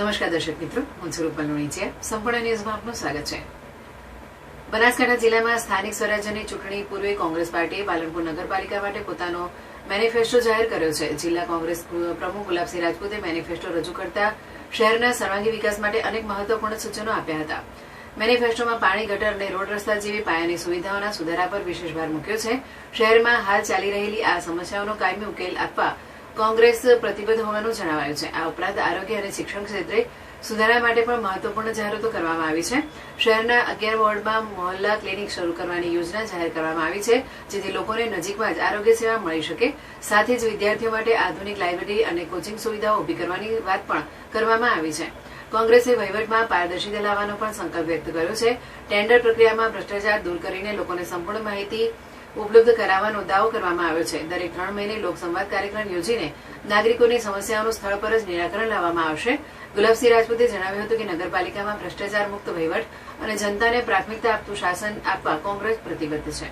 નમસ્કાર દર્શક મિત્રો, હું છું રૂપલ લુણીચિયા. સંપૂર્ણ ન્યૂઝમાં આપનું સ્વાગત છે. બનાસકાંઠા જિલ્લામાં સ્થાનિક સ્વરાજ્યની ચૂંટણી પૂર્વે કોંગ્રેસ પાર્ટીએ પાલનપુર નગરપાલિકા માટે પોતાનો મેનિફેસ્ટો જાહેર કર્યો છે. જિલ્લા કોંગ્રેસ પ્રમુખ ગુલાબસિંહ રાજપૂતે મેનિફેસ્ટો રજૂ કરતા શહેરના સર્વાંગી વિકાસ માટે અનેક મહત્વપૂર્ણ સૂચનો આપ્યા હતા. મેનિફેસ્ટોમાં પાણી, ગટર અને રોડ રસ્તા જેવી પાયાની સુવિધાઓના સુધારા પર વિશેષ ભાર મૂક્યો છે. શહેરમાં હાલ ચાલી રહેલી આ સમસ્યાઓનો કાયમી ઉકેલ આપવા કોંગ્રેસ પ્રતિબદ્ધ હોવાનું જણાવાયું છે. આ ઉપરાંત આરોગ્ય અને શિક્ષણ ક્ષેત્રે સુધારા માટે પણ મહત્વપૂર્ણ જાહેરાતો કરવામાં આવી છે. શહેરના 11 વોર્ડમાં મોહલ્લા ક્લિનિક શરૂ કરવાની યોજના જાહેર કરવામાં આવી છે, જેથી લોકોને નજીકમાં જ આરોગ્ય સેવા મળી શકે. સાથે જ વિદ્યાર્થીઓ માટે આધુનિક લાઇબ્રેરી અને કોચિંગ સુવિધાઓ ઊભી કરવાની વાત પણ કરવામાં આવી છે. કોંગ્રેસે વહીવટમાં પારદર્શિતા લાવવાનો પણ સંકલ્પ વ્યક્ત કર્યો છે. ટેન્ડર પ્રક્રિયામાં ભ્રષ્ટાચાર દૂર કરીને લોકોને સંપૂર્ણ માહિતી ઉપલબ્ધ કરાવવાનો દાવો કરવામાં આવ્યો છે. દરેક 3 મહિને લોકસંવાદ કાર્યક્રમ યોજીને નાગરિકોની સમસ્યાઓનું સ્થળ પર જ નિરાકરણ લાવવામાં આવશે. ગુલાબસિંહ રાજપૂતે જણાવ્યું હતું કે નગરપાલિકામાં ભ્રષ્ટાચાર મુક્ત વહીવટ અને જનતાને પ્રાથમિકતા આપતું શાસન આપવા કોંગ્રેસ પ્રતિબદ્ધ છે.